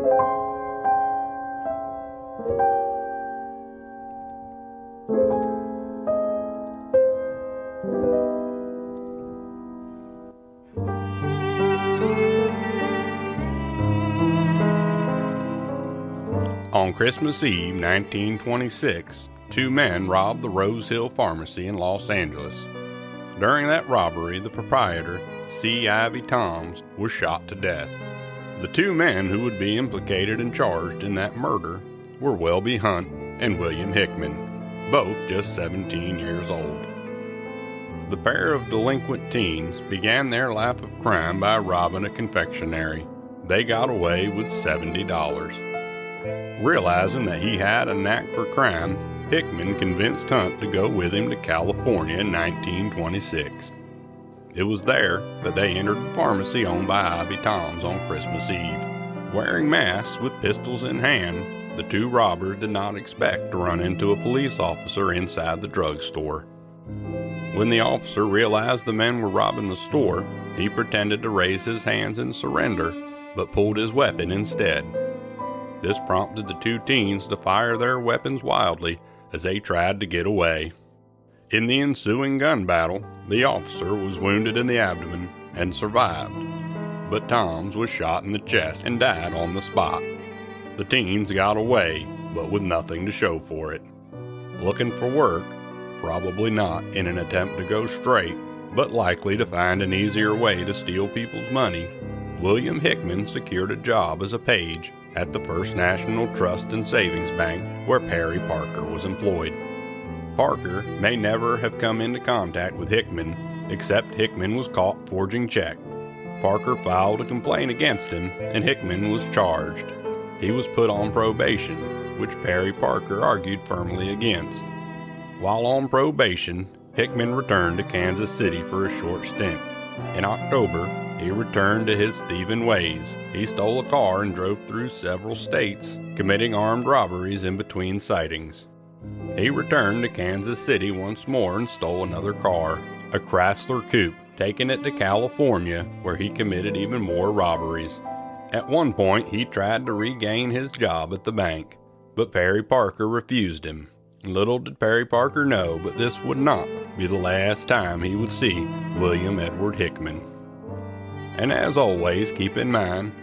On Christmas Eve, 1926, two men robbed the Rose Hill Pharmacy in Los Angeles. During that robbery, the proprietor, C. Ivy Toms, was shot to death. The two men who would be implicated and charged in that murder were Welby Hunt and William Hickman, both just 17 years old. The pair of delinquent teens began their life of crime by robbing a confectionery. They got away with $70. Realizing that he had a knack for crime, Hickman convinced Hunt to go with him to California in 1926. It was there that they entered the pharmacy owned by Ivy Toms on Christmas Eve. Wearing masks with pistols in hand, the two robbers did not expect to run into a police officer inside the drugstore. When the officer realized the men were robbing the store, he pretended to raise his hands in surrender, but pulled his weapon instead. This prompted the two teens to fire their weapons wildly as they tried to get away. In the ensuing gun battle, the officer was wounded in the abdomen and survived, but Toms was shot in the chest and died on the spot. The teens got away, but with nothing to show for it. Looking for work? Probably not in an attempt to go straight, but likely to find an easier way to steal people's money, William Hickman secured a job as a page at the First National Trust and Savings Bank where Perry Parker was employed. Parker may never have come into contact with Hickman, except Hickman was caught forging checks. Parker filed a complaint against him, and Hickman was charged. He was put on probation, which Perry Parker argued firmly against. While on probation, Hickman returned to Kansas City for a short stint. In October, he returned to his thieving ways. He stole a car and drove through several states, committing armed robberies in between sightings. He returned to Kansas City once more and stole another car, a Chrysler Coupe, taking it to California, where he committed even more robberies. At one point, he tried to regain his job at the bank, but Perry Parker refused him. Little did Perry Parker know, but this would not be the last time he would see William Edward Hickman. And as always, keep in mind,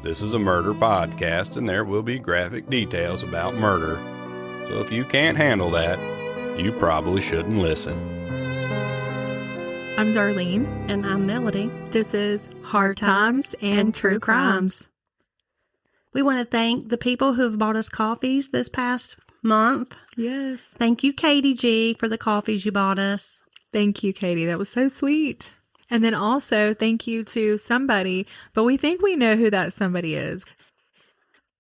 this is a murder podcast and there will be graphic details about murder. So if you can't handle that, you probably shouldn't listen. I'm Darlene. And I'm Melody. This is Hard Times and True Crimes. We want to thank the people who have bought us coffees this past month. Yes. Thank you, Katie G, for the coffees you bought us. Thank you, Katie. That was so sweet. And then also thank you to somebody, but we think we know who that somebody is.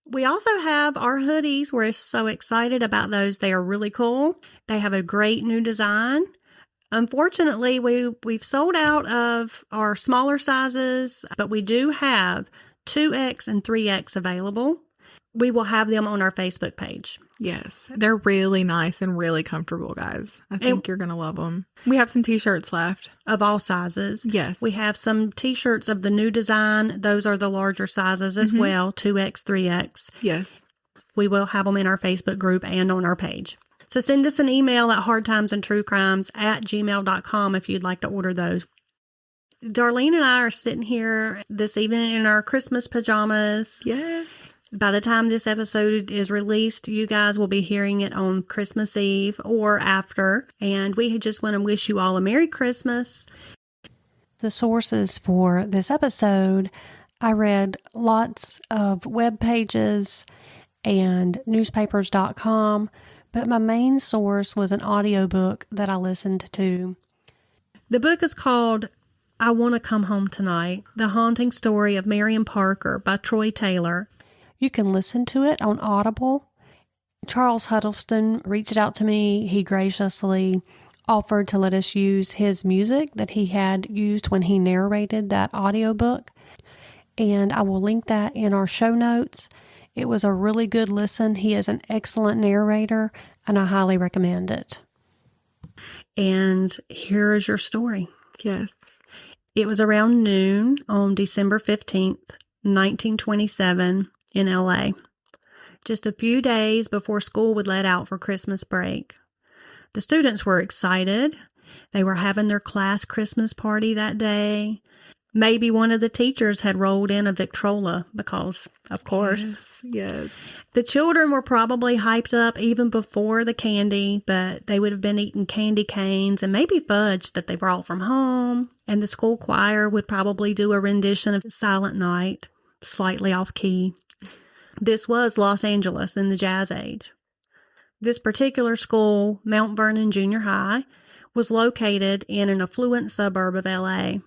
We also have our hoodies. We're so excited about those. They are really cool. They have a great new design. Unfortunately, we've sold out of our smaller sizes, but we do have 2X and 3X available. We will have them on our Facebook page. Yes, they're really nice and really comfortable, guys. I think you're going to love them. We have some t-shirts left. Of all sizes. Yes. We have some t-shirts of the new design. Those are the larger sizes as well, 2X, 3X. Yes. We will have them in our Facebook group and on our page. So send us an email at hardtimesandtruecrimes@gmail.com if you'd like to order those. Darlene and I are sitting here this evening in our Christmas pajamas. Yes. By the time this episode is released, you guys will be hearing it on Christmas Eve or after. And we just want to wish you all a Merry Christmas. The sources for this episode, I read lots of web pages and newspapers.com, but my main source was an audiobook that I listened to. The book is called I Want to Come Home Tonight, The Haunting Story of Marion Parker by Troy Taylor. You can listen to it on Audible. Charles Huddleston reached out to me. He graciously offered to let us use his music that he had used when he narrated that audiobook. And I will link that in our show notes. It was a really good listen. He is an excellent narrator, and I highly recommend it. And here is your story. Yes. It was around noon on December 15th, 1927. in LA, just a few days before school would let out for Christmas break. The students were excited. They were having their class Christmas party that day. Maybe one of the teachers had rolled in a Victrola because, of course. Yes. The children were probably hyped up even before the candy, but they would have been eating candy canes and maybe fudge that they brought from home. And the school choir would probably do a rendition of Silent Night, slightly off key. This was Los Angeles in the Jazz Age. This particular school, Mount Vernon Junior High, was located in an affluent suburb of LA.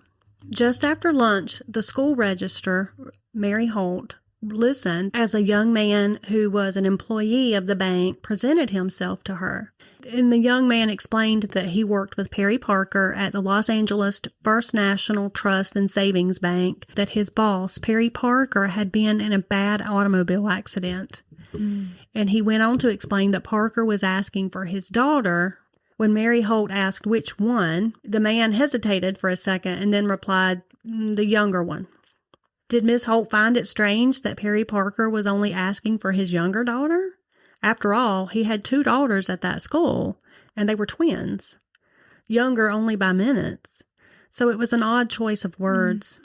Just after lunch, the school registrar, Mary Holt, listened as a young man who was an employee of the bank presented himself to her. And the young man explained that he worked with Perry Parker at the Los Angeles First National Trust and Savings Bank, that his boss, Perry Parker, had been in a bad automobile accident. And he went on to explain that Parker was asking for his daughter. When Mary Holt asked which one, the man hesitated for a second and then replied, the younger one. Did Miss Holt find it strange that Perry Parker was only asking for his younger daughter? After all, he had 2 daughters at that school, and they were twins, younger only by minutes. So it was an odd choice of words.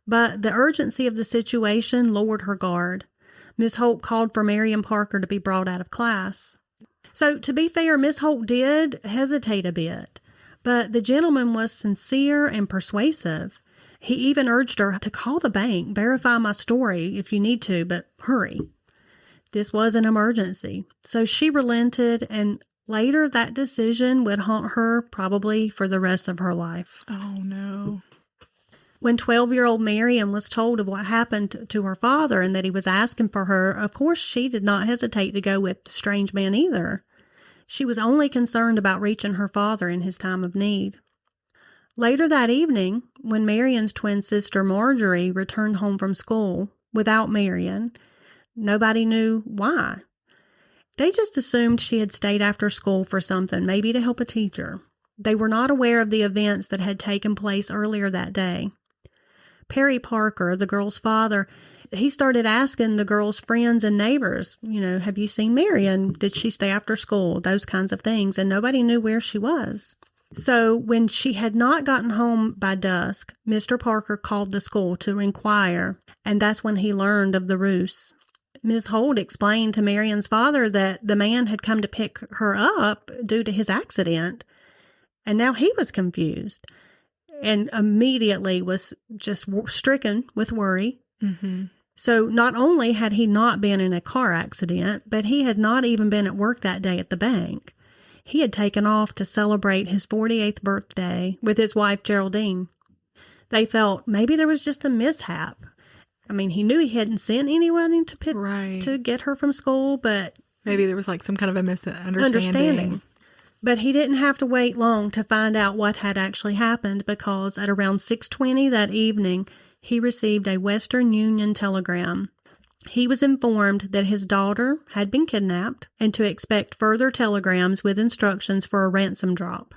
But the urgency of the situation lowered her guard. Miss Holt called for Marion Parker to be brought out of class. So, to be fair, Miss Holt did hesitate a bit, but the gentleman was sincere and persuasive. He even urged her to call the bank, verify my story if you need to, but hurry. This was an emergency. So she relented, and later that decision would haunt her probably for the rest of her life. Oh, no. When 12-year-old Marion was told of what happened to her father and that he was asking for her, of course she did not hesitate to go with the strange man either. She was only concerned about reaching her father in his time of need. Later that evening, when Marion's twin sister Marjorie returned home from school without Marion, nobody knew why. They just assumed she had stayed after school for something, maybe to help a teacher. They were not aware of the events that had taken place earlier that day. Perry Parker, the girl's father, he started asking the girl's friends and neighbors, have you seen Marion? Did she stay after school? Those kinds of things. And nobody knew where she was. So when she had not gotten home by dusk, Mr. Parker called the school to inquire, and that's when he learned of the ruse. Ms. Holt explained to Marion's father that the man had come to pick her up due to his accident, and now he was confused and immediately was just stricken with worry. Mm-hmm. So not only had he not been in a car accident, but he had not even been at work that day at the bank. He had taken off to celebrate his 48th birthday with his wife, Geraldine. They felt maybe there was just a mishap. I mean, he knew he hadn't sent anyone to get her from school, but maybe there was like some kind of a misunderstanding. But he didn't have to wait long to find out what had actually happened, because at around 6:20 that evening, he received a Western Union telegram. He was informed that his daughter had been kidnapped and to expect further telegrams with instructions for a ransom drop.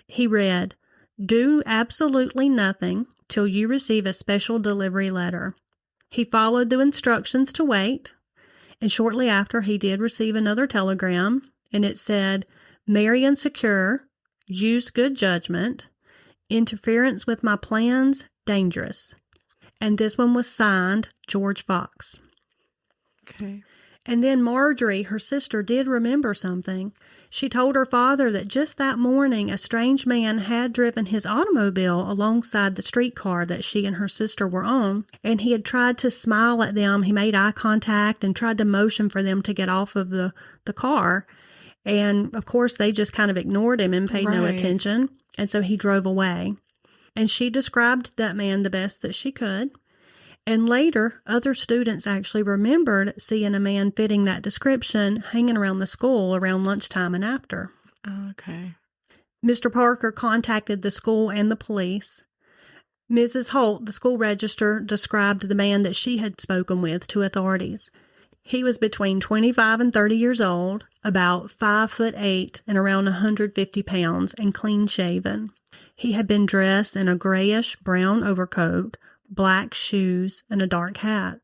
He read, "Do absolutely nothing till you receive a special delivery letter." He followed the instructions to wait, and shortly after he did receive another telegram, and it said, "Marion secure, use good judgment, interference with my plans, dangerous." And this one was signed George Fox. Okay. And then Marjorie, her sister, did remember something. She told her father that just that morning a strange man had driven his automobile alongside the streetcar that she and her sister were on, and he had tried to smile at them. He made eye contact and tried to motion for them to get off of the car. And, of course, they just kind of ignored him and paid no attention, and so he drove away. And she described that man the best that she could. And later, other students actually remembered seeing a man fitting that description hanging around the school around lunchtime and after. Okay. Mr. Parker contacted the school and the police. Mrs. Holt, the school registrar, described the man that she had spoken with to authorities. He was between 25 and 30 years old, about 5'8" and around 150 pounds, and clean-shaven. He had been dressed in a grayish-brown overcoat, black shoes, and a dark hat.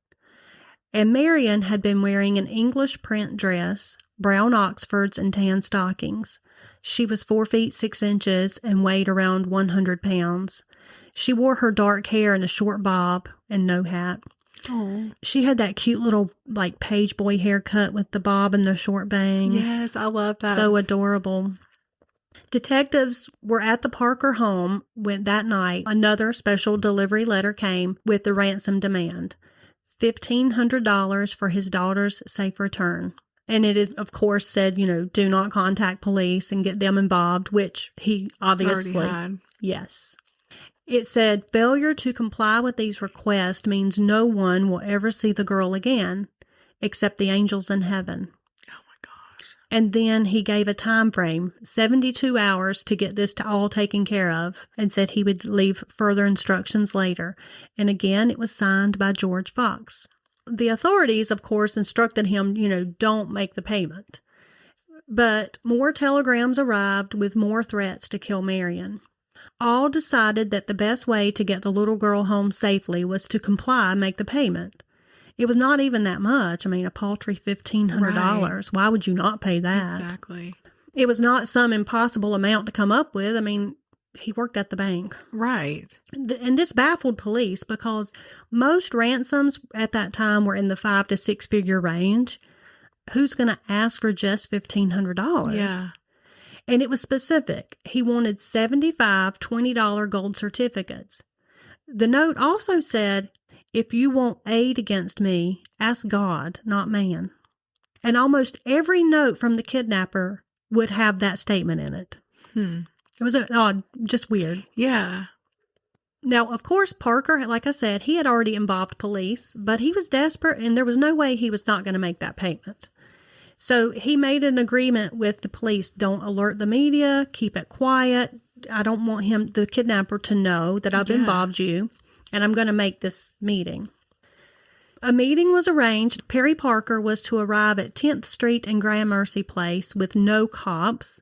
And Marion had been wearing an English print dress, brown Oxfords, and tan stockings. She was 4 feet 6 inches and weighed around 100 pounds. She wore her dark hair in a short bob and no hat. Oh. She had that cute little, like, page boy haircut with the bob and the short bangs. Yes, I love that. So adorable. Detectives were at the Parker home when that night another special delivery letter came with the ransom demand. $1,500 for his daughter's safe return. And it, of course, said, do not contact police and get them involved, which he obviously already had. Yes. It said, failure to comply with these requests means no one will ever see the girl again, except the angels in heaven. Oh, my gosh. And then he gave a time frame, 72 hours, to get this all taken care of, and said he would leave further instructions later. And again, it was signed by George Fox. The authorities, of course, instructed him, don't make the payment. But more telegrams arrived with more threats to kill Marion. All decided that the best way to get the little girl home safely was to comply and make the payment. It was not even that much. A paltry $1,500. Right. Why would you not pay that? Exactly. It was not some impossible amount to come up with. He worked at the bank. Right. And this baffled police because most ransoms at that time were in the 5 to 6 figure range. Who's going to ask for just $1,500? Yeah. And it was specific. He wanted 75 $20 gold certificates. The note also said, if you want aid against me, ask God, not man. And almost every note from the kidnapper would have that statement in it. It was odd, just weird. Yeah. Now, of course, Parker, like I said, he had already involved police, but he was desperate and there was no way he was not going to make that payment. So he made an agreement with the police. Don't alert the media, keep it quiet. I don't want the kidnapper, to know that I've involved you, and I'm going to make this meeting. A meeting was arranged. Perry Parker was to arrive at 10th Street and Grand Mercy Place with no cops.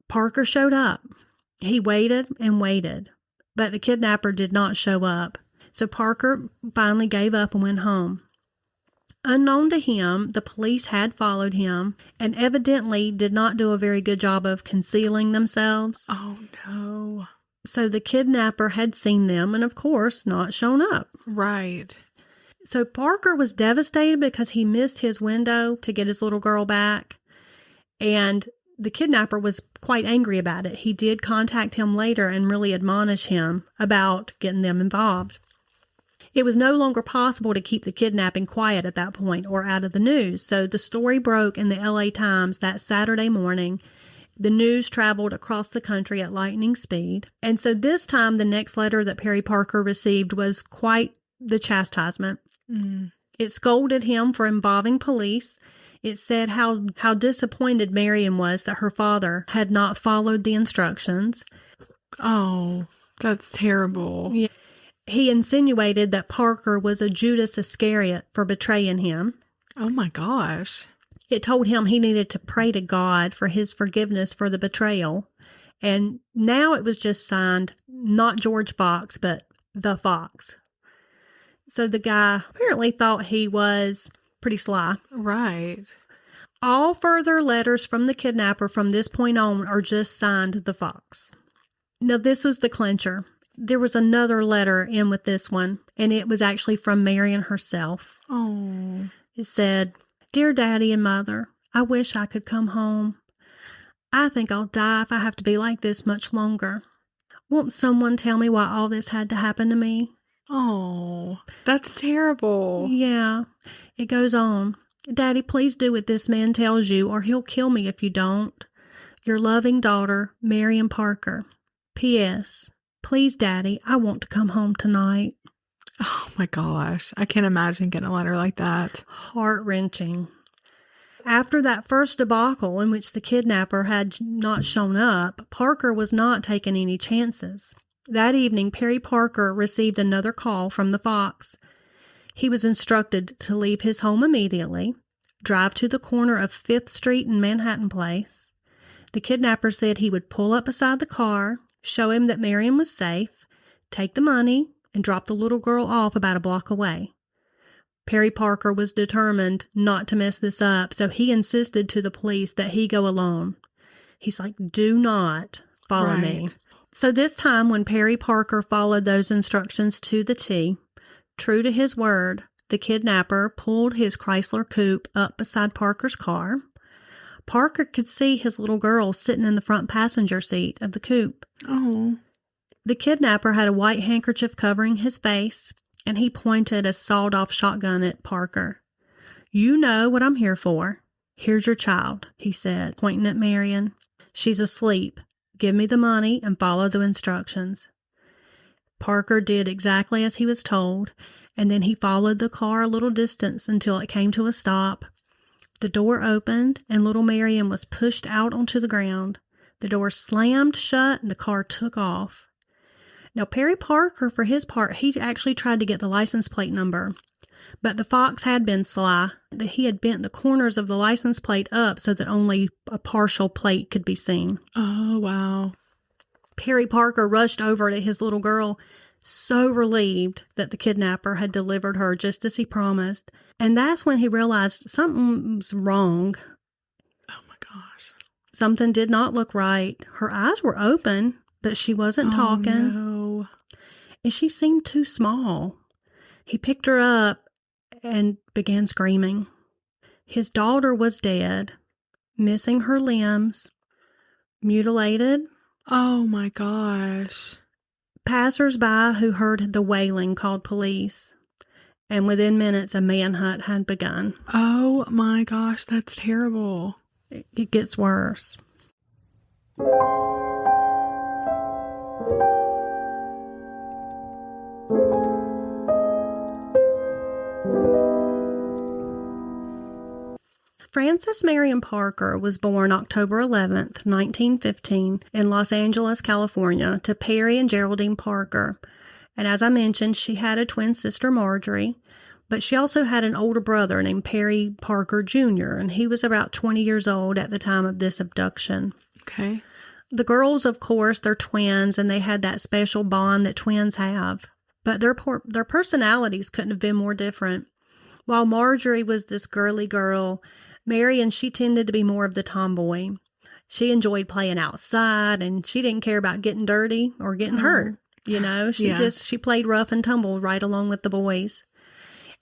Parker showed up. He waited and waited, but the kidnapper did not show up. So Parker finally gave up and went home. Unknown to him, the police had followed him and evidently did not do a very good job of concealing themselves. Oh, no. So the kidnapper had seen them and, of course, not shown up. Right. So Parker was devastated because he missed his window to get his little girl back. And the kidnapper was quite angry about it. He did contact him later and really admonish him about getting them involved. It was no longer possible to keep the kidnapping quiet at that point or out of the news. So the story broke in the LA Times that Saturday morning. The news traveled across the country at lightning speed. And so this time, the next letter that Perry Parker received was quite the chastisement. It scolded him for involving police. It said how disappointed Marion was that her father had not followed the instructions. Oh, that's terrible. Yeah. He insinuated that Parker was a Judas Iscariot for betraying him. Oh, my gosh. It told him he needed to pray to God for his forgiveness for the betrayal. And now it was just signed, not George Fox, but the Fox. So the guy apparently thought he was pretty sly. Right. All further letters from the kidnapper from this point on are just signed the Fox. Now, this was the clincher. There was another letter in with this one, and it was actually from Marion herself. Oh. It said, Dear Daddy and Mother, I wish I could come home. I think I'll die if I have to be like this much longer. Won't someone tell me why all this had to happen to me? Oh, that's terrible. Yeah. It goes on. Daddy, please do what this man tells you, or he'll kill me if you don't. Your loving daughter, Marion Parker. P.S. Please, Daddy, I want to come home tonight. Oh, my gosh. I can't imagine getting a letter like that. Heart-wrenching. After that first debacle in which the kidnapper had not shown up, Parker was not taking any chances. That evening, Perry Parker received another call from the Fox. He was instructed to leave his home immediately, drive to the corner of 5th Street and Manhattan Place. The kidnapper said he would pull up beside the car, show him that Marion was safe, take the money, and drop the little girl off about a block away. Perry Parker was determined not to mess this up, so he insisted to the police that he go alone. He's like, do not follow me. So this time when Perry Parker followed those instructions to the T, true to his word, the kidnapper pulled his Chrysler coupe up beside Parker's car. Parker could see his little girl sitting in the front passenger seat of the coupe. Oh. The kidnapper had a white handkerchief covering his face, and he pointed a sawed-off shotgun at Parker. You know what I'm here for. Here's your child, he said, pointing at Marion. She's asleep. Give me the money and follow the instructions. Parker did exactly as he was told, and then he followed the car a little distance until it came to a stop. The door opened, and little Marion was pushed out onto the ground. The door slammed shut, and the car took off. Now, Perry Parker, for his part, he actually tried to get the license plate number, but the fox had been sly. He had bent the corners of the license plate up so that only a partial plate could be seen. Oh, wow. Perry Parker rushed over to his little girl, so relieved that the kidnapper had delivered her just as he promised. And that's when he realized something was wrong. Oh, my gosh. Something did not look right. Her eyes were open, but she wasn't talking. No. And she seemed too small. He picked her up and began screaming. His daughter was dead, missing her limbs, mutilated. Oh, my gosh. Passers-by who heard the wailing called police, and within minutes a manhunt had begun. Oh, my gosh, that's terrible. It gets worse. Frances Marion Parker was born October 11th, 1915, in Los Angeles, California, to Perry and Geraldine Parker. And as I mentioned, she had a twin sister, Marjorie, but she also had an older brother named Perry Parker Jr., and he was about 20 years old at the time of this abduction. Okay. The girls, of course, they're twins, and they had that special bond that twins have. But their personalities couldn't have been more different. While Marjorie was this girly girl, Marion, she tended to be more of the tomboy. She enjoyed playing outside, and she didn't care about getting dirty or getting hurt. You know, she played rough and tumble right along with the boys.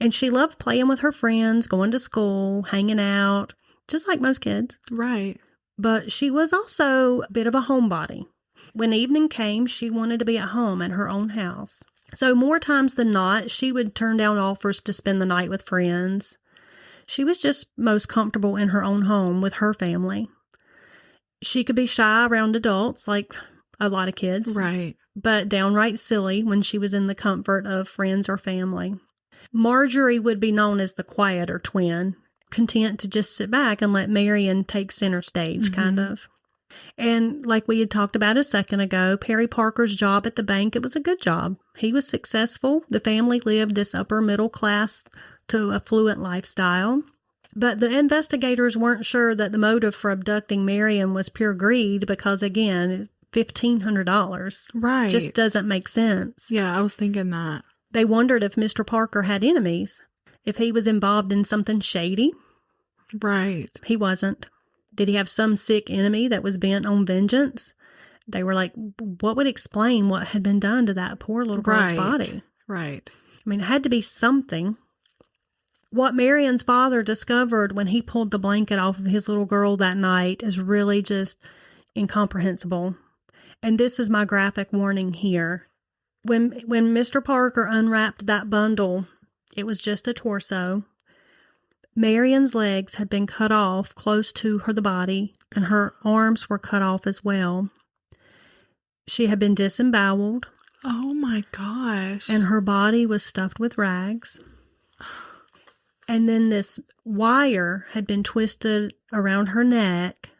And she loved playing with her friends, going to school, hanging out, just like most kids. Right. But she was also a bit of a homebody. When evening came, she wanted to be at home at her own house. So more times than not, she would turn down offers to spend the night with friends. She was just most comfortable in her own home with her family. She could be shy around adults, like a lot of kids. Right. But downright silly when she was in the comfort of friends or family. Marjorie would be known as the quieter twin, content to just sit back and let Marion take center stage, kind of. And like we had talked about a second ago, Perry Parker's job at the bank, it was a good job. He was successful. The family lived this upper middle class to affluent lifestyle. But the investigators weren't sure that the motive for abducting Marion was pure greed because, again, $1,500 just doesn't make sense. Yeah, I was thinking that. They wondered if Mr. Parker had enemies, if he was involved in something shady. Right. He wasn't. Did he have some sick enemy that was bent on vengeance? They were like, what would explain what had been done to that poor little girl's body? Right. I mean, it had to be something. What Marion's father discovered when he pulled the blanket off of his little girl that night is really just incomprehensible. And this is my graphic warning here. When Mr. Parker unwrapped that bundle, it was just a torso. Marion's legs had been cut off close to the body, and her arms were cut off as well. She had been disemboweled. Oh my gosh. And her body was stuffed with rags. And then this wire had been twisted around her neck,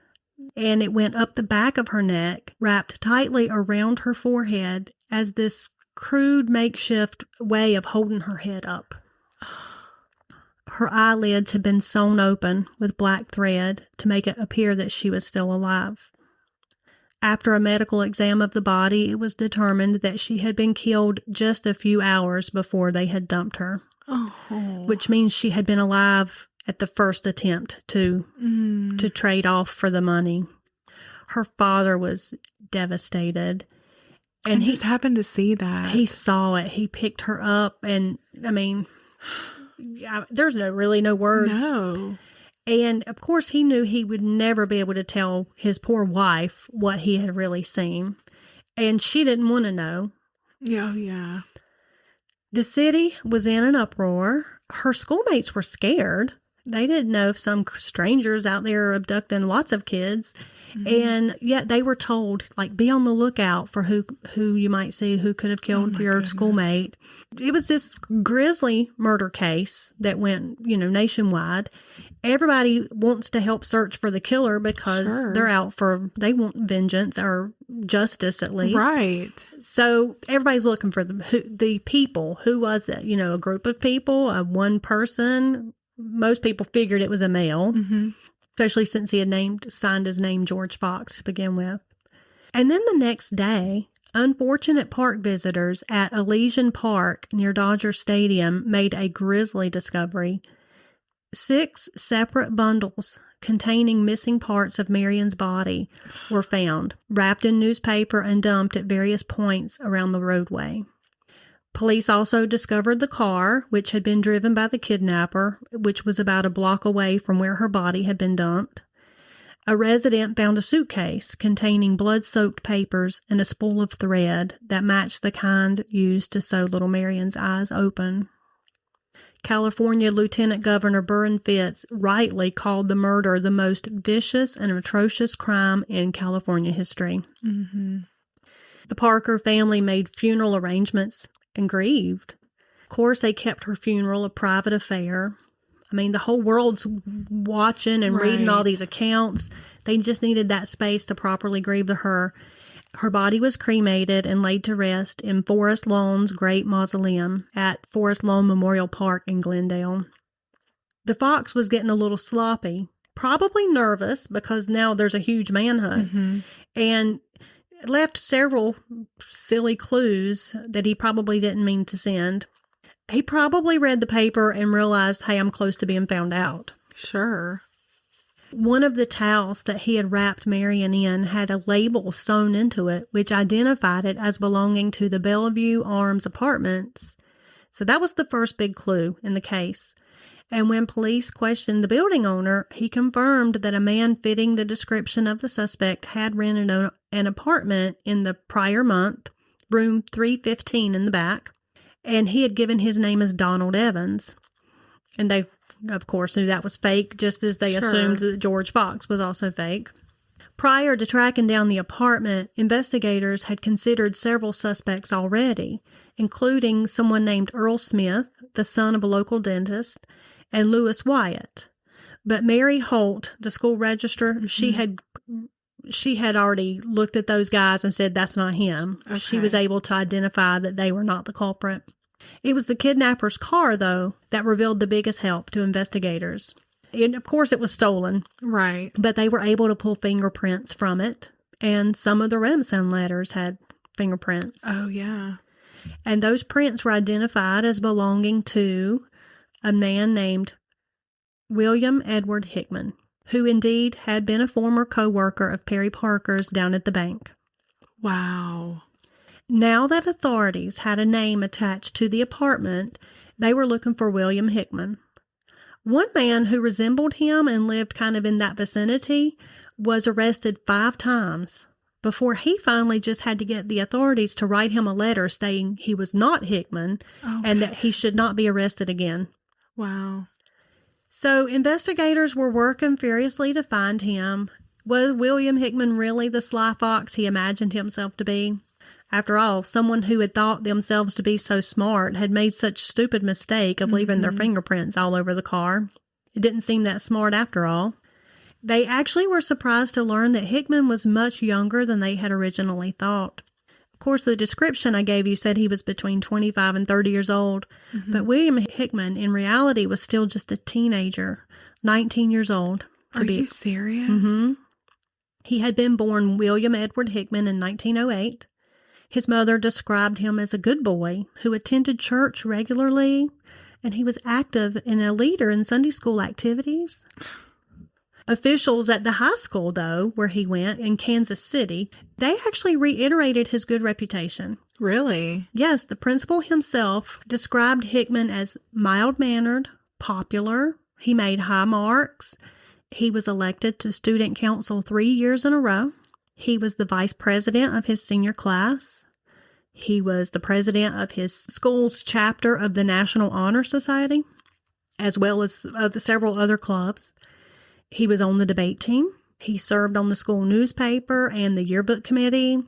and it went up the back of her neck, wrapped tightly around her forehead as this crude makeshift way of holding her head up. Her eyelids had been sewn open with black thread to make it appear that she was still alive. After a medical exam of the body, it was determined that she had been killed just a few hours before they had dumped her. Oh. which means she had been alive at the first attempt to trade off for the money. Her father was devastated. And he just happened to see that. He saw it. He picked her up. And, I mean, there's really no words. No. And, of course, he knew he would never be able to tell his poor wife what he had really seen. And she didn't want to know. Oh, yeah. The city was in an uproar. Her schoolmates were scared. They didn't know if some strangers out there abducting lots of kids. And yet they were told, like, be on the lookout for who you might see who could have killed your schoolmate. It was this grisly murder case that went, nationwide. Everybody wants to help search for the killer because they want vengeance or justice at least. Right. So everybody's looking for the people. Who was it? A group of people, one person. Most people figured it was a male. Especially since he had signed his name George Fox to begin with. And then the next day, unfortunate park visitors at Elysian Park near Dodger Stadium made a grisly discovery. 6 separate bundles containing missing parts of Marion's body were found, wrapped in newspaper and dumped at various points around the roadway. Police also discovered the car, which had been driven by the kidnapper, which was about a block away from where her body had been dumped. A resident found a suitcase containing blood-soaked papers and a spool of thread that matched the kind used to sew little Marion's eyes open. California Lieutenant Governor Burren Fitts rightly called the murder the most vicious and atrocious crime in California history. The Parker family made funeral arrangements and grieved. Of course, they kept her funeral a private affair. I mean, the whole world's watching and reading all these accounts. They just needed that space to properly grieve her. Her body was cremated and laid to rest in Forest Lawn's great mausoleum at Forest Lawn Memorial Park in Glendale. The Fox was getting a little sloppy, probably nervous because now there's a huge manhunt, and left several silly clues that he probably didn't mean to send. He probably read the paper and realized, hey, I'm close to being found out. Sure. One of the towels that he had wrapped Marion in had a label sewn into it, which identified it as belonging to the Bellevue Arms Apartments. So that was the first big clue in the case. And when police questioned the building owner, he confirmed that a man fitting the description of the suspect had rented an apartment in the prior month, room 315 in the back, and he had given his name as Donald Evans. And they, of course, knew that was fake, just as they assumed that George Fox was also fake. Prior to tracking down the apartment, investigators had considered several suspects already, including someone named Earl Smith, the son of a local dentist, and Lewis Wyatt. But Mary Holt, the school registrar, she had already looked at those guys and said that's not him. Okay. She was able to identify that they were not the culprit. It was the kidnapper's car, though, that revealed the biggest help to investigators. And of course, it was stolen. Right. But they were able to pull fingerprints from it, and some of the Remsen letters had fingerprints. Oh, yeah. And those prints were identified as belonging to a man named William Edward Hickman, who indeed had been a former co-worker of Perry Parker's down at the bank. Wow. Now that authorities had a name attached to the apartment, they were looking for William Hickman. One man who resembled him and lived kind of in that vicinity was arrested 5 times before he finally just had to get the authorities to write him a letter saying he was not Hickman and that he should not be arrested again. Wow. So investigators were working furiously to find him. Was William Hickman really the sly fox he imagined himself to be? After all, someone who had thought themselves to be so smart had made such stupid mistake of leaving their fingerprints all over the car. It didn't seem that smart after all. They actually were surprised to learn that Hickman was much younger than they had originally thought. Of course, the description I gave you said he was between 25 and 30 years old, but William Hickman in reality was still just a teenager, 19 years old. Are you serious? Mm-hmm. He had been born William Edward Hickman in 1908. His mother described him as a good boy who attended church regularly and he was active and a leader in Sunday school activities. Officials at the high school, though, where he went in Kansas City, they actually reiterated his good reputation. Really? Yes, the principal himself described Hickman as mild-mannered, popular. He made high marks. He was elected to student council 3 years in a row. He was the vice president of his senior class. He was the president of his school's chapter of the National Honor Society, as well as several other clubs. He was on the debate team. He served on the school newspaper and the yearbook committee.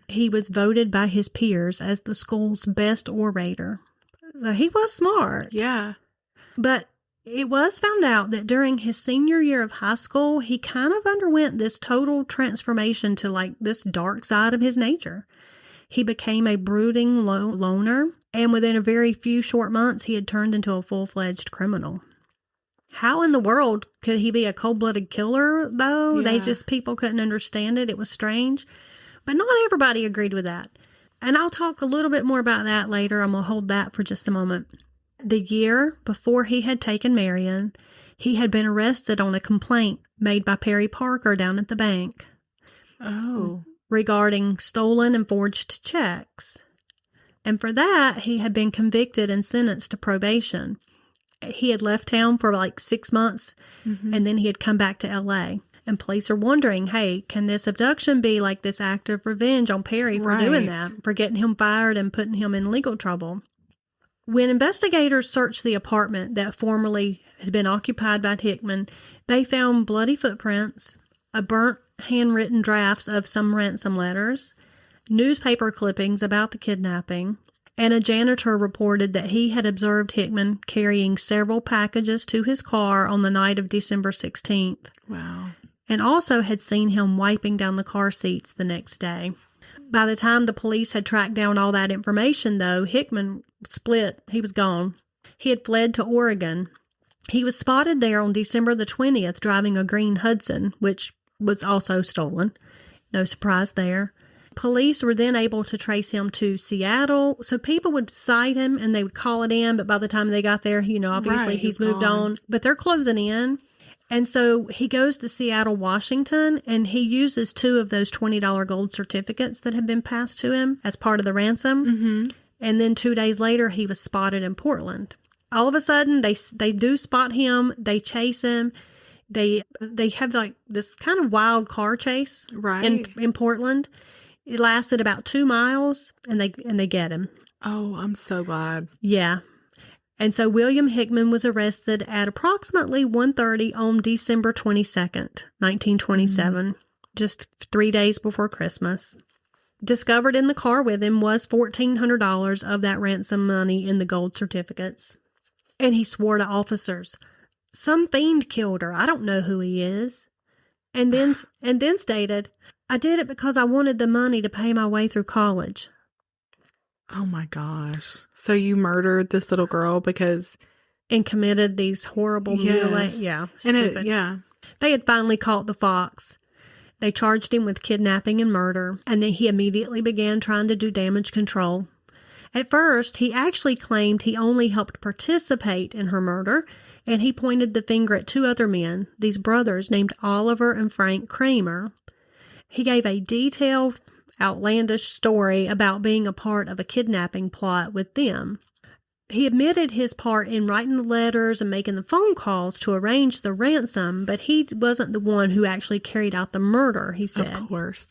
He was voted by his peers as the school's best orator. So he was smart. Yeah. But it was found out that during his senior year of high school, he kind of underwent this total transformation to like this dark side of his nature. He became a brooding loner, and within a very few short months, he had turned into a full-fledged criminal. How in the world could he be a cold-blooded killer, though? Yeah. People couldn't understand it. It was strange. But not everybody agreed with that. And I'll talk a little bit more about that later. I'm going to hold that for just a moment. The year before he had taken Marion, he had been arrested on a complaint made by Perry Parker down at the bank. Oh. Regarding stolen and forged checks. And for that, he had been convicted and sentenced to probation. He had left town for like 6 months, and then he had come back to L.A. And police are wondering, hey, can this abduction be like this act of revenge on Perry for doing that, for getting him fired and putting him in legal trouble? When investigators searched the apartment that formerly had been occupied by Hickman, they found bloody footprints, a burnt handwritten drafts of some ransom letters, newspaper clippings about the kidnapping, and a janitor reported that he had observed Hickman carrying several packages to his car on the night of December 16th. Wow. And also had seen him wiping down the car seats the next day. By the time the police had tracked down all that information, though, Hickman split. He was gone. He had fled to Oregon. He was spotted there on December the 20th driving a green Hudson, which was also stolen. No surprise there. Police were then able to trace him to Seattle. So people would cite him and they would call it in. But by the time they got there, obviously he's moved on. But they're closing in. And so he goes to Seattle, Washington, and he uses 2 of those $20 gold certificates that had been passed to him as part of the ransom. And then 2 days later, he was spotted in Portland. All of a sudden, they do spot him. They chase him. They have like this kind of wild car chase in Portland. It lasted about 2 miles, and they get him. Oh, I'm so glad. Yeah. And so William Hickman was arrested at approximately 1:30 on December 22nd, 1927, just 3 days before Christmas. Discovered in the car with him was $1,400 of that ransom money in the gold certificates. And he swore to officers, "Some fiend killed her. I don't know who he is." And then stated, "I did it because I wanted the money to pay my way through college." Oh my gosh. So you murdered this little girl because... And committed these horrible mutilations. Yeah. Stupid. They had finally caught the fox. They charged him with kidnapping and murder, and then he immediately began trying to do damage control. At first, he actually claimed he only helped participate in her murder, and he pointed the finger at 2 other men, these brothers named Oliver and Frank Kramer. He gave a detailed, outlandish story about being a part of a kidnapping plot with them. He admitted his part in writing the letters and making the phone calls to arrange the ransom, but he wasn't the one who actually carried out the murder, he said. Of course.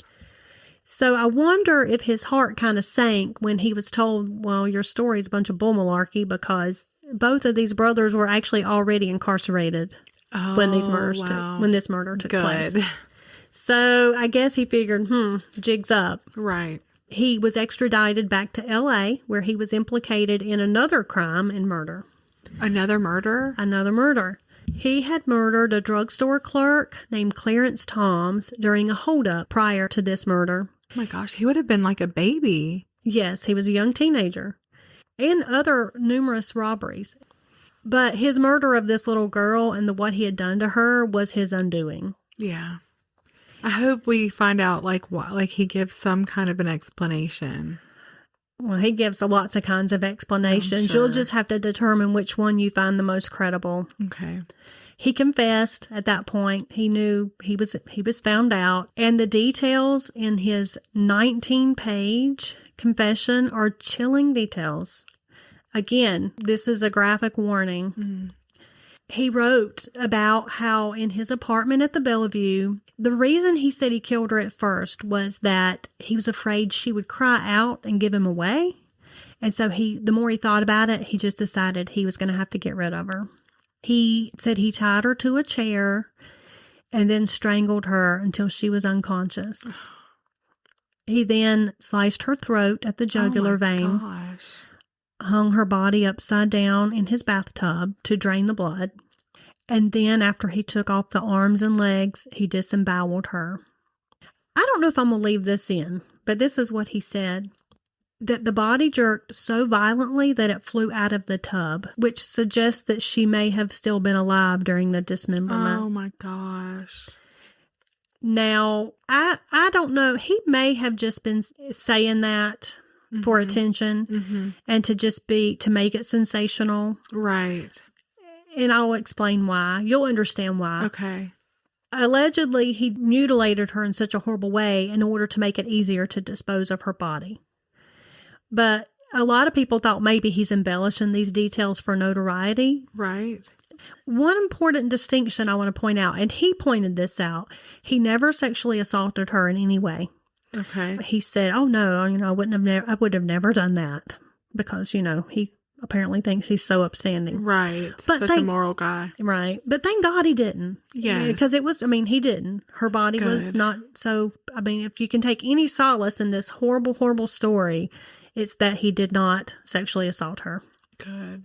So I wonder if his heart kind of sank when he was told, well, your story's a bunch of bull malarkey, because both of these brothers were actually already incarcerated when this murder took place. So I guess he figured, jig's up. Right. He was extradited back to L.A., where he was implicated in another crime and murder. Another murder? Another murder. He had murdered a drugstore clerk named Clarence Toms during a holdup prior to this murder. Oh my gosh, he would have been like a baby. Yes, he was a young teenager. And other numerous robberies. But his murder of this little girl and what he had done to her was his undoing. Yeah. I hope we find out, like, what, like he gives some kind of an explanation. Well, he gives lots of kinds of explanations. sure. You'll just have to determine which one you find the most credible. Okay. He confessed at that point. He knew he was found out. And the details in his 19-page confession are chilling details. Again, this is a graphic warning. Mm. He wrote about how in his apartment at the Bellevue, the reason he said he killed her at first was that he was afraid she would cry out and give him away. And so the more he thought about it, he just decided he was going to have to get rid of her. He said he tied her to a chair and then strangled her until she was unconscious. He then sliced her throat at the jugular vein, Gosh. hung her body upside down in his bathtub to drain the blood, and then after he took off the arms and legs, he disemboweled her. I don't know if I'm going to leave this in, but this is what he said. That the body jerked so violently that it flew out of the tub, which suggests that she may have still been alive during the dismemberment. Oh my gosh. Now, I don't know. He may have just been saying that for attention and to make it sensational. Right. And I'll explain why. You'll understand why. Okay. Allegedly, he mutilated her in such a horrible way in order to make it easier to dispose of her body. But a lot of people thought maybe he's embellishing these details for notoriety. Right. One important distinction I want to point out, and he pointed this out, he never sexually assaulted her in any way. Okay. He said, "Oh no, I would have never done that," because he apparently thinks he's so upstanding. Right. But Such a moral guy. Right. But thank God he didn't. Yes. Because he didn't. Her body was Good. not so. If you can take any solace in this horrible, horrible story, it's that he did not sexually assault her. Good.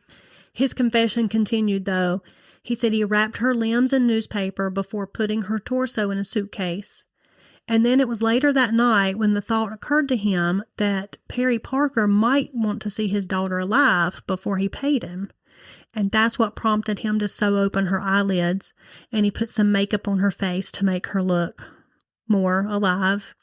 His confession continued, though. He said he wrapped her limbs in newspaper before putting her torso in a suitcase. And then it was later that night when the thought occurred to him that Perry Parker might want to see his daughter alive before he paid him. And that's what prompted him to sew open her eyelids, and he put some makeup on her face to make her look more alive.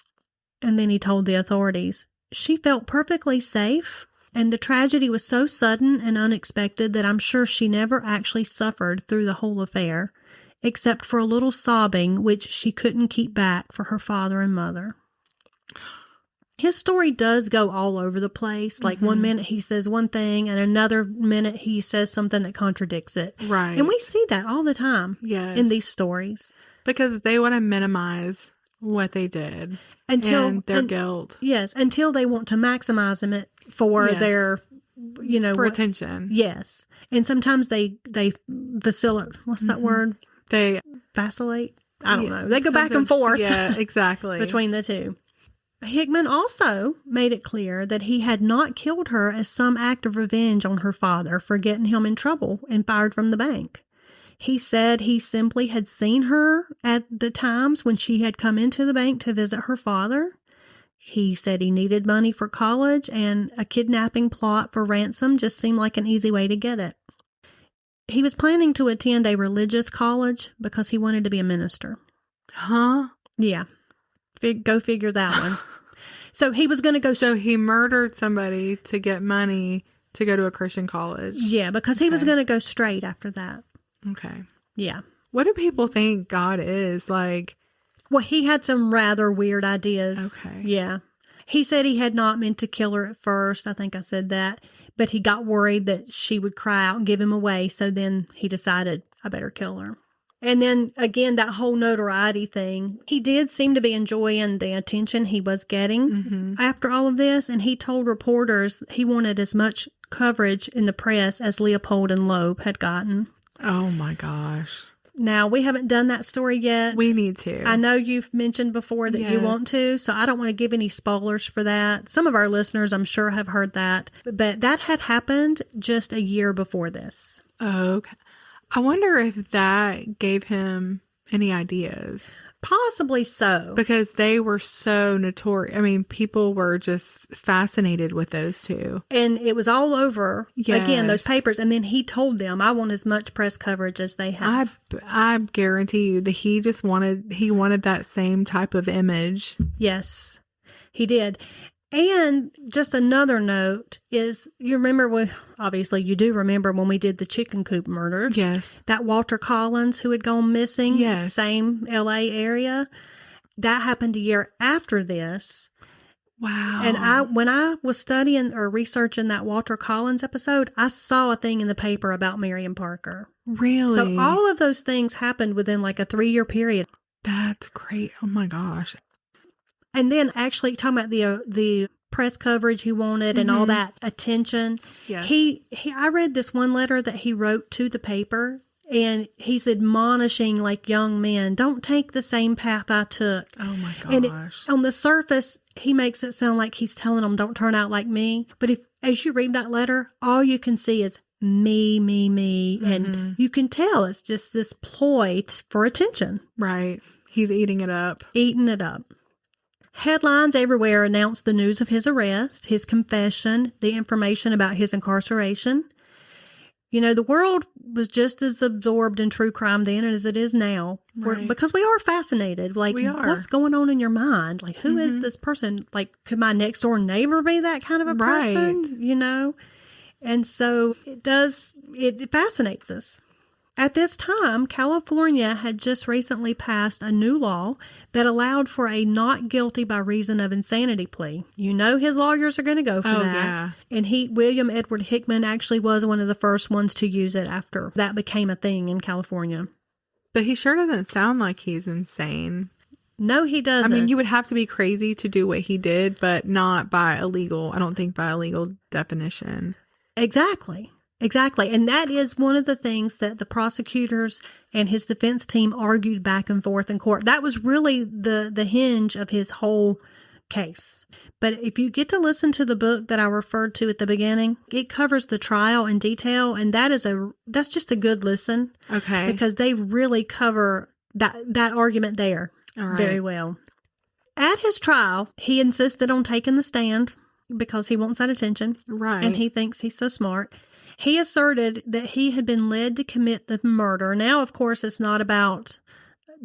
And then he told the authorities. She felt perfectly safe, and the tragedy was so sudden and unexpected that I'm sure she never actually suffered through the whole affair, except for a little sobbing which she couldn't keep back for her father and mother. His story does go all over the place. Like one minute he says one thing, and another minute he says something that contradicts it. Right. And we see that all the time in these stories. Because they want to minimize what they did and their guilt. Yes, until they want to maximize it for their, for attention. Yes. And sometimes they vacillate. What's that word? They vacillate? I don't know. They go back and forth. Yeah, exactly. between the two. Hickman also made it clear that he had not killed her as some act of revenge on her father for getting him in trouble and fired from the bank. He said he simply had seen her at the times when she had come into the bank to visit her father. He said he needed money for college, and a kidnapping plot for ransom just seemed like an easy way to get it. He was planning to attend a religious college because he wanted to be a minister. Huh? Yeah. Go figure that one. So he was going to go... So he murdered somebody to get money to go to a Christian college. Yeah, because he was going to go straight after that. Okay. Yeah. What do people think God is? Like... Well, he had some rather weird ideas. Okay. Yeah. He said he had not meant to kill her at first. I think I said that. But he got worried that she would cry out and give him away. So then he decided, I better kill her. And then, again, that whole notoriety thing. He did seem to be enjoying the attention he was getting after all of this. And he told reporters he wanted as much coverage in the press as Leopold and Loeb had gotten. Oh, my gosh. Now, we haven't done that story yet. We need to. I know you've mentioned before that you want to, so I don't want to give any spoilers for that. Some of our listeners, I'm sure, have heard that. But that had happened just a year before this. Okay. I wonder if that gave him any ideas. Possibly so. Because they were so notorious. I mean, people were just fascinated with those two. And it was all over, again, those Yes. papers. And then he told them, I want as much press coverage as they have. I guarantee you that he just wanted that same type of image. Yes, he did. And just another note is, you remember, obviously you do remember when we did the chicken coop murders. Yes. That Walter Collins who had gone missing. Yes. Same LA area. That happened a year after this. Wow. And when I was studying or researching that Walter Collins episode, I saw a thing in the paper about Marion Parker. Really? So all of those things happened within like a 3-year period. That's great. Oh my gosh. And then actually talking about the press coverage he wanted and all that attention. Yes. I read this one letter that he wrote to the paper, and he's admonishing like young men, don't take the same path I took. Oh my gosh. And on the surface, he makes it sound like he's telling them, don't turn out like me. But as you read that letter, all you can see is me. And you can tell it's just this ploy for attention. Right. He's eating it up. Eating it up. Headlines everywhere announced the news of his arrest, his confession, the information about his incarceration. You know, the world was just as absorbed in true crime then as it is now. Right. Because we are fascinated. Like, We are. what's going on in your mind? Like, who is this person? Like, could my next door neighbor be that kind of a person? Right. You know? And so it fascinates us. At this time, California had just recently passed a new law that allowed for a not guilty by reason of insanity plea. You know his lawyers are going to go for that. Yeah. And William Edward Hickman actually was one of the first ones to use it after that became a thing in California. But he sure doesn't sound like he's insane. No, he doesn't. I mean, you would have to be crazy to do what he did, but not by a legal, I don't think by a legal definition. Exactly. And that is one of the things that the prosecutors and his defense team argued back and forth in court. That was really the hinge of his whole case. But if you get to listen to the book that I referred to at the beginning, it covers the trial in detail, and that's just a good listen. Okay. Because they really cover that argument there very well. At his trial, he insisted on taking the stand because he wants that attention. Right. And he thinks he's so smart. He asserted that he had been led to commit the murder. Now, of course, it's not about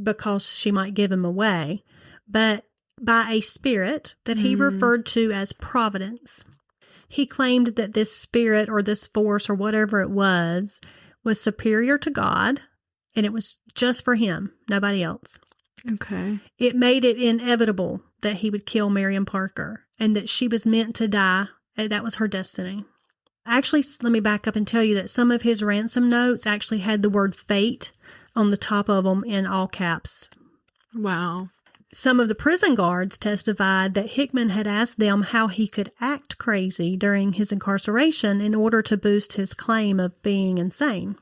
because she might give him away, but by a spirit that he referred to as providence. He claimed that this spirit or this force or whatever it was superior to God, and it was just for him, nobody else. Okay. It made it inevitable that he would kill Marion Parker and that she was meant to die. That was her destiny. Actually, let me back up and tell you that some of his ransom notes actually had the word fate on the top of them in all caps. Wow. Some of the prison guards testified that Hickman had asked them how he could act crazy during his incarceration in order to boost his claim of being insane.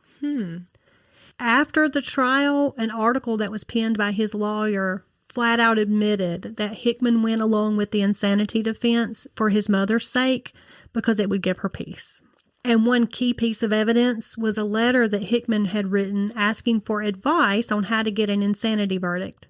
After the trial, an article that was penned by his lawyer flat out admitted that Hickman went along with the insanity defense for his mother's sake because it would give her peace. And one key piece of evidence was a letter that Hickman had written asking for advice on how to get an insanity verdict.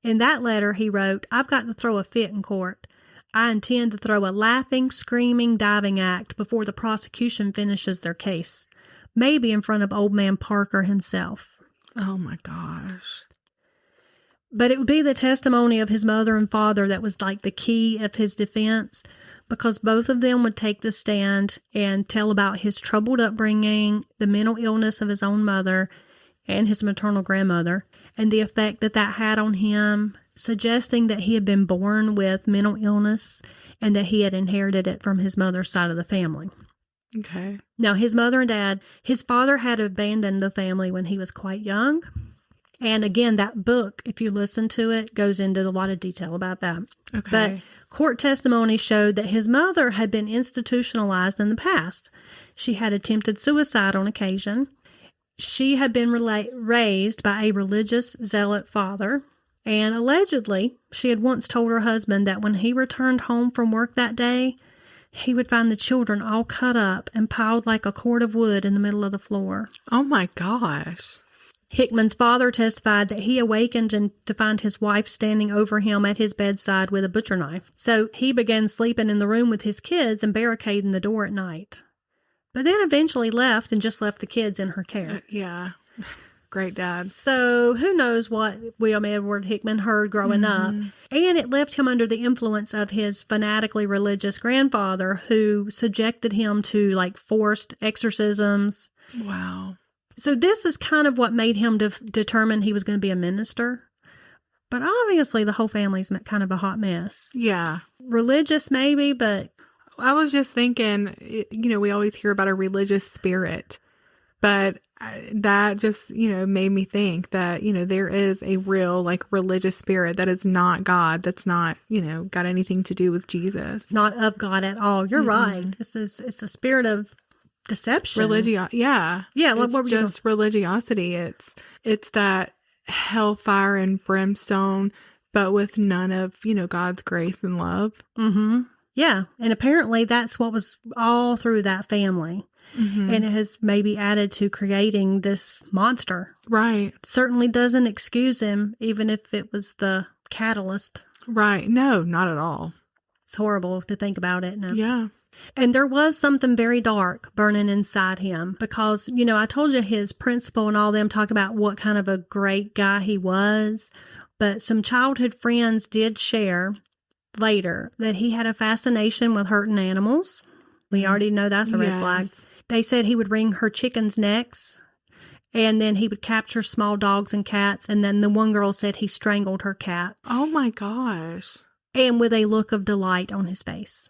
In that letter, he wrote, "I've got to throw a fit in court. I intend to throw a laughing, screaming, diving act before the prosecution finishes their case, maybe in front of old man Parker himself." Oh my gosh. But it would be the testimony of his mother and father that was like the key of his defense, because both of them would take the stand and tell about his troubled upbringing, the mental illness of his own mother and his maternal grandmother, and the effect that had on him, suggesting that he had been born with mental illness and that he had inherited it from his mother's side of the family. Okay. Now, his mother and dad, his father had abandoned the family when he was quite young. And again, that book, if you listen to it, goes into a lot of detail about that. Okay. But court testimony showed that his mother had been institutionalized in the past. She had attempted suicide on occasion. She had been raised by a religious zealot father. And allegedly, she had once told her husband that when he returned home from work that day, he would find the children all cut up and piled like a cord of wood in the middle of the floor. Oh my gosh. Hickman's father testified that he awakened to find his wife standing over him at his bedside with a butcher knife. So he began sleeping in the room with his kids and barricading the door at night. But then eventually left and just left the kids in her care. Yeah. Great dad. So who knows what William Edward Hickman heard growing up. And it left him under the influence of his fanatically religious grandfather, who subjected him to like forced exorcisms. Wow. So this is kind of what made him determine he was going to be a minister. But obviously the whole family's kind of a hot mess. Yeah. Religious maybe, but... I was just thinking, we always hear about a religious spirit, but that just, made me think that, there is a real like religious spirit that is not God. That's not, got anything to do with Jesus. Not of God at all. You're right. It's a spirit of deception. Yeah. Yeah. It's what were just religiosity. It's that hellfire and brimstone, but with none of, God's grace and love. Mm-hmm. Yeah. And apparently that's what was all through that family. Mm-hmm. And it has maybe added to creating this monster. Right. Certainly doesn't excuse him, even if it was the catalyst. Right. No, not at all. It's horrible to think about it. No. Yeah. And there was something very dark burning inside him because, I told you his principal and all them talk about what kind of a great guy he was. But some childhood friends did share later that he had a fascination with hurting animals. We already know that's a red flag. They said he would wring her chickens' necks, and then he would capture small dogs and cats, and then the one girl said he strangled her cat. Oh my gosh. And with a look of delight on his face.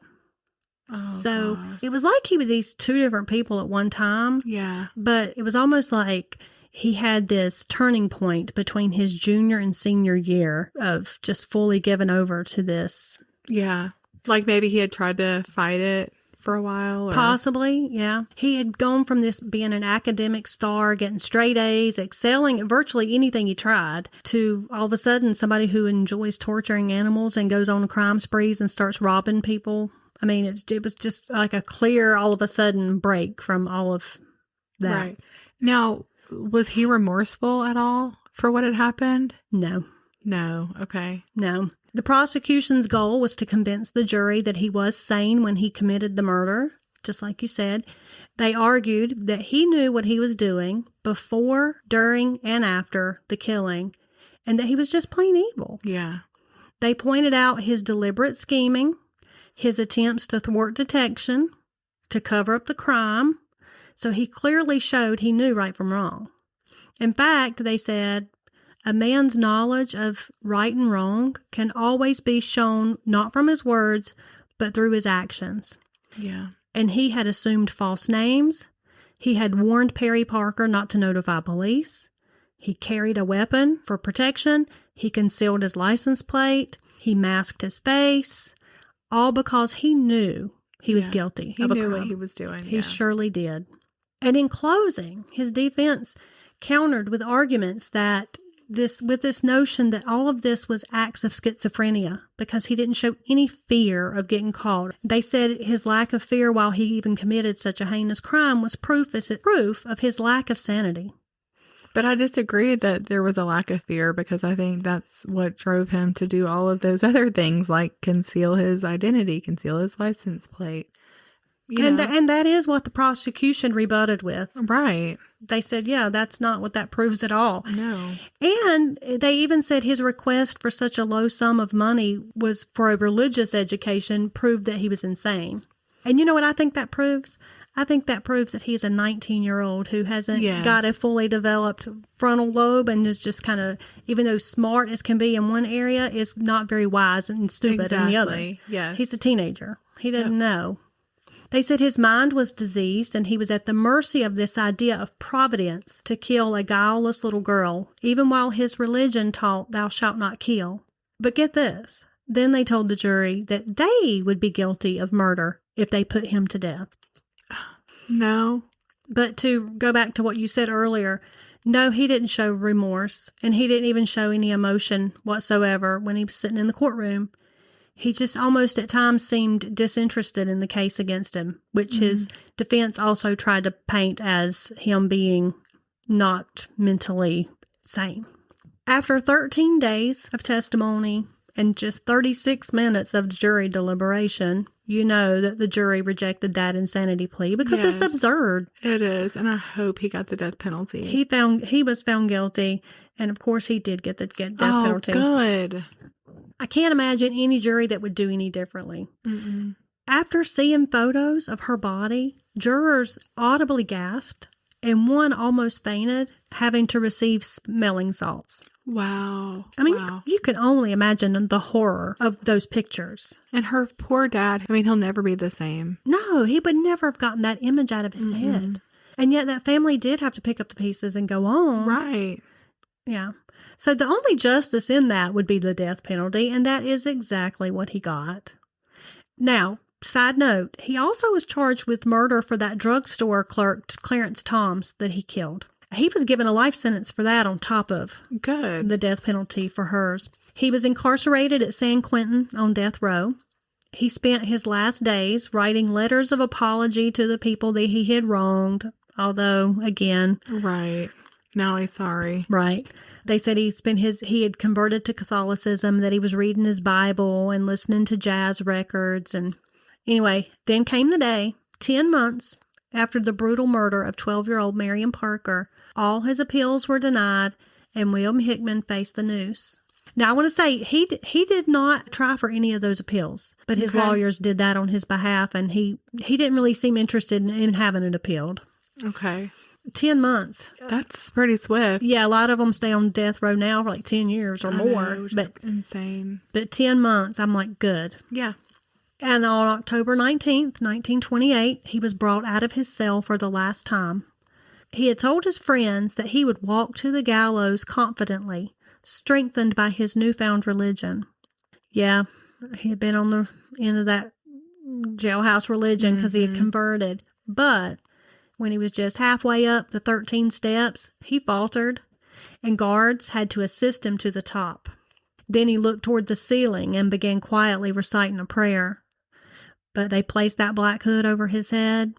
Oh, so gosh. It was like he was these two different people at one time. Yeah. But it was almost like he had this turning point between his junior and senior year of just fully giving over to this. Yeah. Like maybe he had tried to fight it for a while. Or... Possibly, yeah. He had gone from this being an academic star, getting straight A's, excelling at virtually anything he tried, to all of a sudden somebody who enjoys torturing animals and goes on crime sprees and starts robbing people. I mean, it was just like a clear, all of a sudden break from all of that. Right. Now, was he remorseful at all for what had happened? No. No. Okay. No. The prosecution's goal was to convince the jury that he was sane when he committed the murder, just like you said. They argued that he knew what he was doing before, during, and after the killing, and that he was just plain evil. Yeah. They pointed out his deliberate scheming, his attempts to thwart detection, to cover up the crime, so he clearly showed he knew right from wrong. In fact, they said, a man's knowledge of right and wrong can always be shown not from his words, but through his actions. Yeah. And he had assumed false names. He had warned Perry Parker not to notify police. He carried a weapon for protection. He concealed his license plate. He masked his face, all because he knew he was guilty of a crime. He knew what he was doing. He surely did. And in closing, his defense countered with arguments that this notion that all of this was acts of schizophrenia because he didn't show any fear of getting caught. They said his lack of fear while he even committed such a heinous crime was proof of his lack of sanity. But I disagree that there was a lack of fear because I think that's what drove him to do all of those other things like conceal his identity, conceal his license plate. And that is what the prosecution rebutted with. Right. They said, yeah, that's not what that proves at all. No. And they even said his request for such a low sum of money was for a religious education proved that he was insane. And you know what I think that proves? I think that proves that he's a 19-year-old who hasn't got a fully developed frontal lobe and is just kind of, even though smart as can be in one area, is not very wise and stupid in the other. Yes. He's a teenager. He didn't know. They said his mind was diseased and he was at the mercy of this idea of providence to kill a guileless little girl, even while his religion taught thou shalt not kill. But get this. Then they told the jury that they would be guilty of murder if they put him to death. No. But to go back to what you said earlier, no, he didn't show remorse, and he didn't even show any emotion whatsoever when he was sitting in the courtroom. He just almost at times seemed disinterested in the case against him, which his defense also tried to paint as him being not mentally sane. After 13 days of testimony and just 36 minutes of jury deliberation, you know that the jury rejected that insanity plea because it's Yes. absurd. It is, and I hope he got the death penalty. He was found guilty, and of course he did get the death penalty. Good. I can't imagine any jury that would do any differently. Mm-mm. After seeing photos of her body, jurors audibly gasped, and one almost fainted, having to receive smelling salts. Wow. I mean, wow. you can only imagine the horror of those pictures. And her poor dad, I mean, he'll never be the same. No, he would never have gotten that image out of his head. And yet that family did have to pick up the pieces and go on. Right. Yeah. So the only justice in that would be the death penalty, and that is exactly what he got. Now, side note, he also was charged with murder for that drugstore clerk, Clarence Toms, that he killed. He was given a life sentence for that on top of Good. the death penalty for hers. He was incarcerated at San Quentin on death row. He spent his last days writing letters of apology to the people that he had wronged, although, again... Right. Now he's sorry. Right. They said he had converted to Catholicism, that he was reading his Bible and listening to jazz records. And anyway, then came the day, 10 months after the brutal murder of 12-year-old Marion Parker. All his appeals were denied, and William Hickman faced the noose. Now, I want to say he did not try for any of those appeals, but his lawyers did that on his behalf, and he didn't really seem interested in having it appealed. Okay. 10 months. That's pretty swift. Yeah, a lot of them stay on death row now for like 10 years or more. Which But is insane. But 10 months, I'm like, good. Yeah. And on October 19th, 1928, he was brought out of his cell for the last time. He had told his friends that he would walk to the gallows confidently, strengthened by his newfound religion. Yeah, he had been on the end of that jailhouse religion because he had converted. But when he was just halfway up the 13 steps, he faltered, and guards had to assist him to the top. Then he looked toward the ceiling and began quietly reciting a prayer. But they placed that black hood over his head,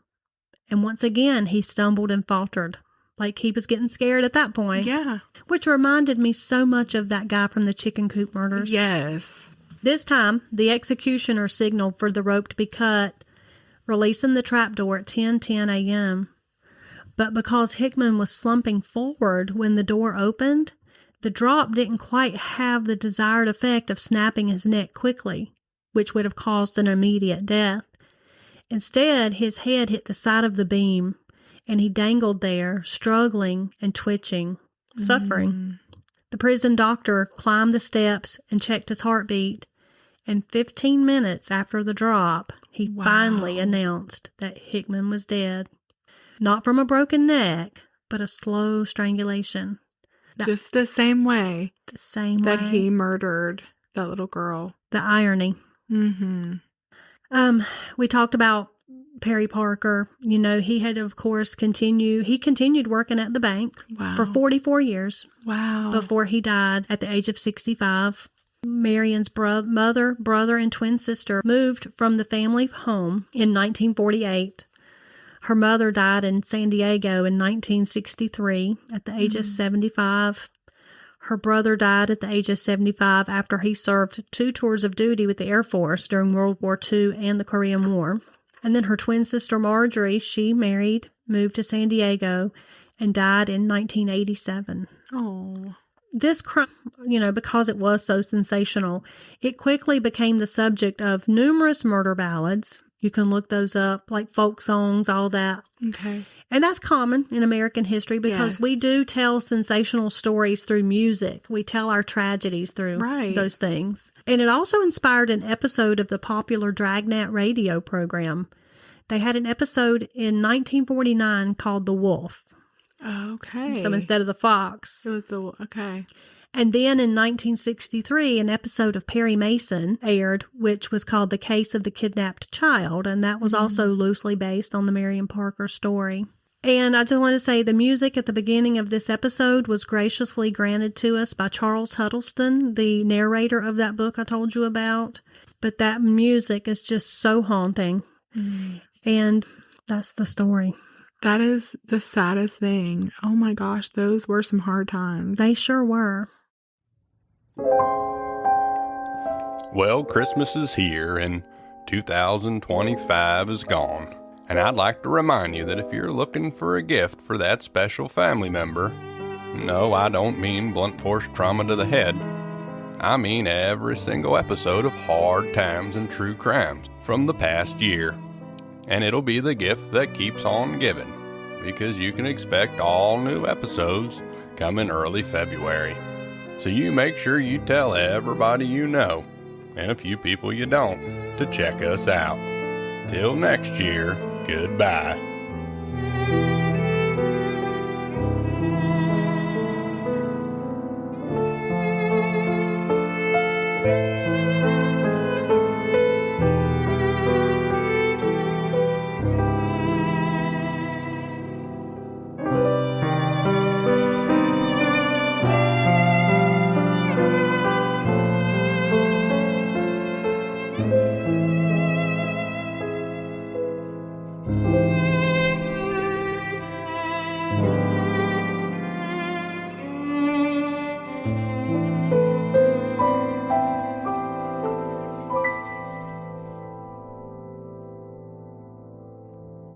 and once again he stumbled and faltered, like he was getting scared at that point. Yeah. Which reminded me so much of that guy from the chicken coop murders. Yes. This time, the executioner signaled for the rope to be cut, releasing the trapdoor at 10:10 a.m. But because Hickman was slumping forward when the door opened, the drop didn't quite have the desired effect of snapping his neck quickly, which would have caused an immediate death. Instead, his head hit the side of the beam, and he dangled there, struggling and twitching, suffering. The prison doctor climbed the steps and checked his heartbeat, and 15 minutes after the drop, he finally announced that Hickman was dead. Not from a broken neck, but a slow strangulation. Just the same way The same that way. he murdered that little girl. The irony. Mm-hmm. We talked about Perry Parker. You know, he had, of course, continued working at the bank for 44 years. Wow. Before he died at the age of 65. Marion's mother, brother, and twin sister moved from the family home in 1948. Her mother died in San Diego in 1963 at the age of 75. Her brother died at the age of 75 after he served 2 tours of duty with the Air Force during World War II and the Korean War. And then her twin sister Marjorie, she married, moved to San Diego, and died in 1987. Oh. This crime, because it was so sensational, it quickly became the subject of numerous murder ballads. You can look those up, like folk songs, all that. Okay. And that's common in American history because we do tell sensational stories through music. We tell our tragedies through those things. And it also inspired an episode of the popular Dragnet radio program. They had an episode in 1949 called The Wolf. Okay. So instead of the fox. It was okay. And then in 1963, an episode of Perry Mason aired, which was called The Case of the Kidnapped Child, and that was also loosely based on the Marion Parker story. And I just want to say the music at the beginning of this episode was graciously granted to us by Charles Huddleston, the narrator of that book I told you about. But that music is just so haunting. And that's the story. That is the saddest thing. Oh my gosh, those were some hard times. They sure were. Well, Christmas is here, and 2025 is gone. And I'd like to remind you that if you're looking for a gift for that special family member, no, I don't mean blunt force trauma to the head. I mean every single episode of Hard Times and True Crimes from the past year. And it'll be the gift that keeps on giving, because you can expect all new episodes coming early February. So you make sure you tell everybody you know, and a few people you don't, to check us out. Till next year, goodbye.